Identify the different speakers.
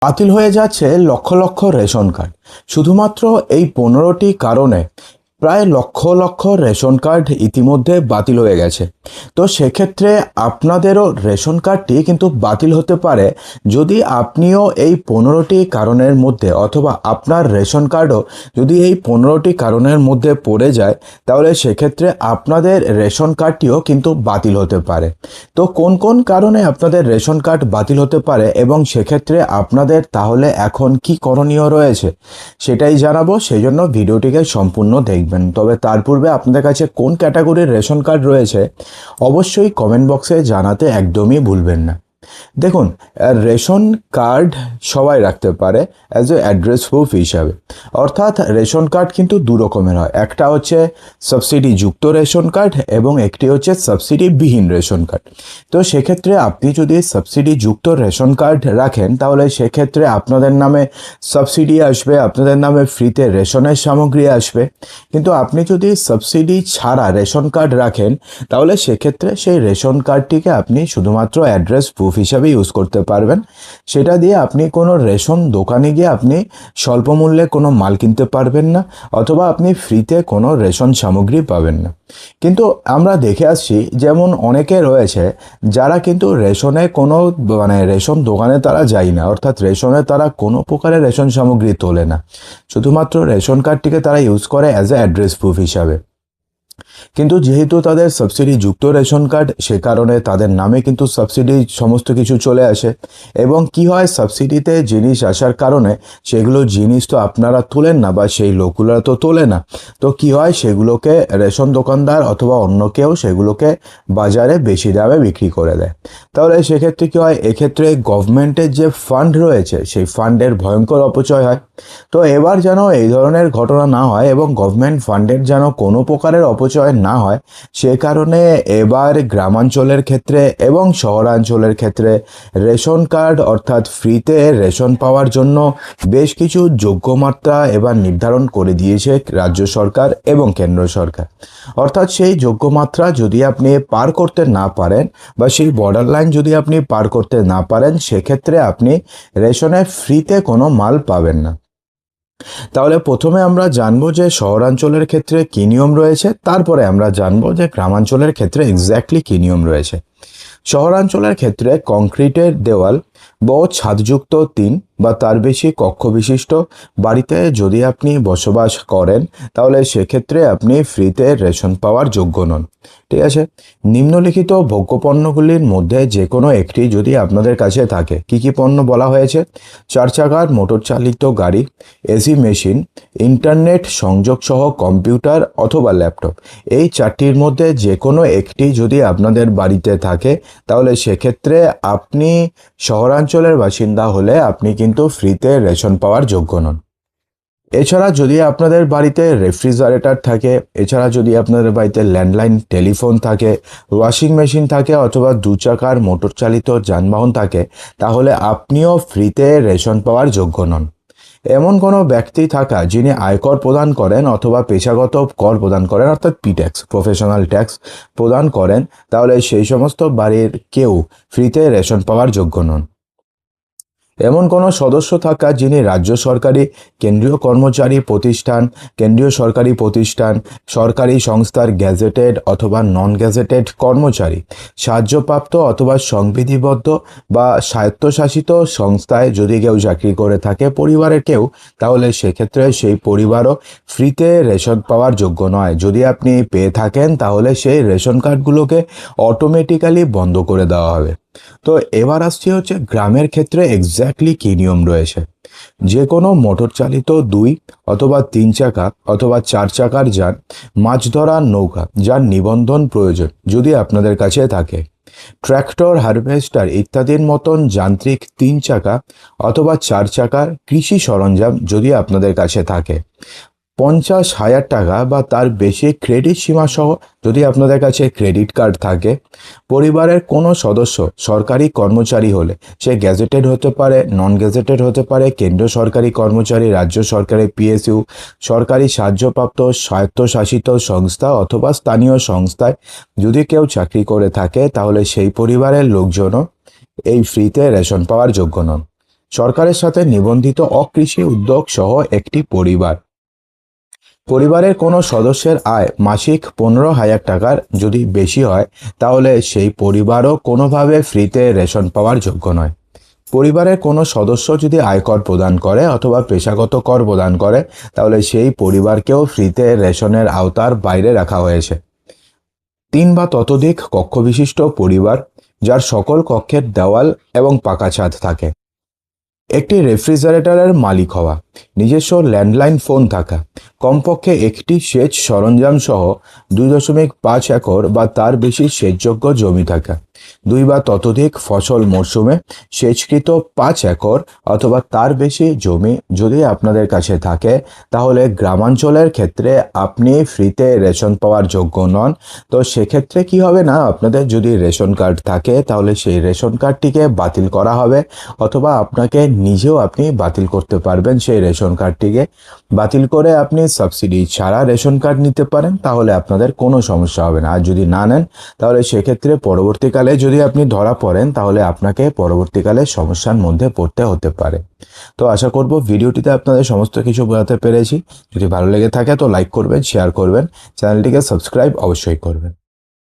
Speaker 1: বাতিল হয়ে যাচ্ছে লক্ষ লক্ষ রেশন কার্ড। শুধুমাত্র এই 15টি কারণে প্রায় লক্ষ লক্ষ রেশন কার্ড ইতিমধ্যে বাতিল হয়ে গেছে। তো সেক্ষেত্রে আপনাদেরও রেশন কার্ডটি কিন্তু বাতিল হতে পারে যদি আপনিও এই 15টি কারণের মধ্যে, অথবা আপনার রেশন কার্ডও যদি এই 15টি কারণের মধ্যে পড়ে যায়, তাহলে সেক্ষেত্রে আপনাদের রেশন কার্ডটিও কিন্তু বাতিল হতে পারে। তো কোন কোন কারণে আপনাদের রেশন কার্ড বাতিল হতে পারে এবং সেক্ষেত্রে আপনাদের তাহলে এখন কি করণীয় রয়েছে সেটাই জানাবো, সেই জন্য ভিডিওটিকে সম্পূর্ণ দেখবেন। তবে তার পূর্বে আপনাদের কাছে কোন ক্যাটাগরির রেশন কার্ড রয়েছে অবশ্যই কমেন্ট বক্সে জানাতে একদমই ভুলবেন না। দেখুন, রেশন কার্ড সবাই রাখতে পারে অ্যাজ এ অ্যাড্রেস প্রুফ হিসাবে। অর্থাৎ রেশন কার্ড কিন্তু দু রকমের হয়, একটা হচ্ছে সাবসিডি যুক্ত রেশন কার্ড এবং একটি হচ্ছে সাবসিডি বিহীন রেশন কার্ড। তো সেক্ষেত্রে আপনি যদি সাবসিডি যুক্ত রেশন কার্ড রাখেন তাহলে সেক্ষেত্রে আপনাদের নামে সাবসিডি আসবে, আপনাদের নামে ফ্রিতে রেশনের সামগ্রী আসবে। কিন্তু আপনি যদি সাবসিডি ছাড়া রেশন কার্ড রাখেন তাহলে সেক্ষেত্রে সেই রেশন কার্ডটিকে আপনি শুধুমাত্র অ্যাড্রেস প্রুফ হিসাবে ইউজ করতে পারবেন। সেটা দিয়ে আপনি কোনো রেশন দোকানে গিয়ে আপনি স্বল্প মূল্যে কোনো মাল কিনতে পারবেন না, অথবা আপনি ফ্রিতে কোনো রেশন সামগ্রী পাবেন না। কিন্তু আমরা দেখে আসছি যেমন অনেকে রয়েছে যারা কিন্তু রেশনে কোনো রেশন দোকানে তারা যায় না, অর্থাৎ রেশনে তারা কোনো প্রকারের রেশন সামগ্রী তোলে না, শুধুমাত্র রেশন কার্ডটিকে তারা ইউজ করে অ্যাজ এ অ্যাড্রেস প্রুফ হিসাবে। কিন্তু যেহেতু তাদের সাবসিডি যুক্ত রেশন কার্ড, সে কারণে তাদের নামে কিন্তু সাবসিডি সমস্ত কিছু চলে আসে। এবং কি হয়, সাবসিডিতে জিনিস আসার কারণে সেগুলো জিনিস তো আপনারা তোলেন না বা সেই লোকগুলো তো তোলে না। তো কি হয়, সেগুলোকে রেশন দোকানদার অথবা অন্য কেউ সেগুলোকে বাজারে বেশি দামে বিক্রি করে দেয়। তাহলে সেক্ষেত্রে কি হয়, এক্ষেত্রে গভর্নমেন্টের যে ফান্ড রয়েছে সেই ফান্ডের ভয়ঙ্কর অপচয় হয়। তো এবার যেন এই ধরনের ঘটনা না হয় এবং গভর্নমেন্ট ফান্ডের যেন কোনো প্রকারের অপচয় না হয়, সে কারণে এবার গ্রামাঞ্চলের ক্ষেত্রে এবং শহরাঞ্চলের ক্ষেত্রে রেশন কার্ড অর্থাৎ ফ্রিতে রেশন পাওয়ার জন্য বেশ কিছু যোগ্যমাত্রা এবার নির্ধারণ করে দিয়েছে রাজ্য সরকার এবং কেন্দ্র সরকার। অর্থাৎ সেই যোগ্যমাত্রা যদি আপনি পার করতে না পারেন বা সেই বর্ডার লাইন যদি আপনি পার করতে না পারেন, সেক্ষেত্রে আপনি রেশনে ফ্রিতে কোনো মাল পাবেন না। তাহলে প্রথমে আমরা জানবো যে শহরাঞ্চলের ক্ষেত্রে কী নিয়ম রয়েছে, তারপরে আমরা জানবো যে গ্রামাঞ্চলের ক্ষেত্রে এক্স্যাক্টলি কী নিয়ম রয়েছে। শহরাঞ্চলের ক্ষেত্রে কংক্রিটের দেওয়াল বা ছাদযুক্ত 3 বা তার বেশি কক্ষ বিশিষ্ট বাড়িতে যদি আপনি বসবাস করেন তাহলে সেক্ষেত্রে আপনি ফ্রিতে রেশন পাওয়ার যোগ্য নন। ঠিক আছে, নিম্নলিখিত ভোগ্যপণ্যগুলির মধ্যে যে কোনো একটি যদি আপনাদের কাছে থাকে, কি কি পণ্য বলা হয়েছে? 4 চাকার মোটর চালিত গাড়ি, এসি মেশিন, ইন্টারনেট সংযোগ সহ কম্পিউটার অথবা ল্যাপটপ। এই 4টির মধ্যে যে কোনো একটি যদি আপনাদের বাড়িতে থাকে তাহলে সেক্ষেত্রে আপনি শহরাঞ্চলের বাসিন্দা হলে আপনি কিন্তু ফ্রিতে রেশন পাওয়ার যোগ্য নন। এছাড়া যদি আপনাদের বাড়িতে রেফ্রিজারেটর থাকে, এছাড়া যদি আপনাদের বাড়িতে ল্যান্ডলাইন টেলিফোন থাকে, ওয়াশিং মেশিন থাকে অথবা 2 চাকার মোটর চালিত যানবাহন থাকে, তাহলে আপনিও ফ্রিতে রেশন পাওয়ার যোগ্য নন। এমন কোনো ব্যক্তি থাকা যিনি আয়কর প্রদান করেন অথবা পেশাগত কর প্রদান করেন, অর্থাৎ পি ট্যাক্স, প্রফেশনাল ট্যাক্স প্রদান করেন, তাহলে সেই সমস্ত বাড়ির কেউ ফ্রিতে রেশন পাওয়ার যোগ্য নন। এমন কোনো সদস্য থাকা যিনি রাজ্য সরকারি, কেন্দ্রীয় কর্মচারী প্রতিষ্ঠান, কেন্দ্রীয় সরকারি প্রতিষ্ঠান, সরকারি সংস্থার গ্যাজেটেড অথবা নন গ্যাজেটেড কর্মচারী, সাহায্যপ্রাপ্ত অথবা সংবিধিবদ্ধ বা স্বায়ত্তশাসিত সংস্থায় যদি কেউ চাকরি করে থাকে পরিবারের কেউ, তাহলে সেক্ষেত্রে সেই পরিবারও ফ্রিতে রেশন পাওয়ার যোগ্য নয়। যদি আপনি পেয়ে থাকেন তাহলে সেই রেশন কার্ডগুলোকে অটোমেটিক্যালি বন্ধ করে দেওয়া হবে। তো এবার আসছি হচ্ছে গ্রামের ক্ষেত্রে এক্স্যাক্টলি কী নিয়ম রয়েছে। যে কোনো মোটর চালিত 2 অথবা 3 চাকা অথবা 4 চাকার যান, মাছ ধরার নৌকা যার নিবন্ধন প্রয়োজন যদি আপনাদের কাছে থাকে, ট্র্যাক্টর, হারভেস্টার ইত্যাদির মতন যান্ত্রিক 3 চাকা অথবা 4 চাকার কৃষি সরঞ্জাম যদি আপনাদের কাছে থাকে, 50,000 টাকা বা তার বেশি ক্রেডিট সীমা সহ যদি আপনাদের কাছে ক্রেডিট কার্ড থাকে, পরিবারের কোনো সদস্য সরকারি কর্মচারী হলে সে গ্যাজেটেড হতে পারে, নন গ্যাজেটেড হতে পারে, কেন্দ্রীয় সরকারি কর্মচারী, রাজ্য সরকারি পিএসইউ, সরকারি সাহায্যপ্রাপ্ত স্বায়ত্তশাসিত সংস্থা অথবা স্থানীয় সংস্থায় যদি কেউ চাকরি করে থাকে, তাহলে সেই পরিবারের লোকজনও এই ফ্রিতে রেশন পাওয়ার যোগ্য নন। সরকারের সাথে নিবন্ধিত অকৃষি উদ্যোগ সহ একটি পরিবার। পরিবারের কোনো সদস্যের আয় মাসিক 15,000 টাকার যদি বেশি হয় তাহলে সেই পরিবারও কোনোভাবে ফ্রিতে রেশন পাওয়ার যোগ্য নয়। পরিবারের কোনো সদস্য যদি আয়কর প্রদান করে অথবা পেশাগত কর প্রদান করে তাহলে সেই পরিবারকেও ফ্রিতে রেশনের আওতার বাইরে রাখা হয়েছে। 3 বা ততোধিক কক্ষ বিশিষ্ট পরিবার, যার সকল কক্ষের দেওয়াল এবং পাকা ছাদ থাকে। একটি রেফ্রিজারেটরের মালিক হওয়া, নিজস্ব ল্যান্ডলাইন ফোন থাকা, কমপক্ষে একটি সেচ সরঞ্জাম সহ 2.5 একর বা তার বেশি সেচযোগ্য জমি থাকা, 2 বা ততোধিক ফসল মরশুমে সেচকৃত 5 একর অথবা তার বেশি জমি যদি আপনাদের কাছে থাকে তাহলে গ্রামাঞ্চলের ক্ষেত্রে আপনি ফ্রিতে রেশন পাওয়ার যোগ্য নন। তো সেক্ষেত্রে কি হবে না, আপনাদের যদি রেশন কার্ড থাকে তাহলে সেই রেশন কার্ডটিকে বাতিল করা হবে অথবা আপনাকে নিজেও আপনি বাতিল করতে পারবেন। সেই রেশন কার্ডটিকে বাতিল করে আপনি সাবসিডি ছাড়া রেশন কার্ড নিতে পারেন, তাহলে আপনাদের কোনো সমস্যা হবে না। আর যদি না নেন তাহলে সেক্ষেত্রে পরবর্তীকালে যদি আপনি ধরা পড়েন তাহলে আপনাকে পরবর্তীকালে সমস্যার মধ্যে পড়তে হতে পারে। তো আশা করব ভিডিওটিতে আপনাদের সমস্ত কিছু বোঝাতে পেরেছি। যদি ভালো লেগে থাকে তো লাইক করবেন, শেয়ার করবেন, চ্যানেলটিকে সাবস্ক্রাইব অবশ্যই করবেন।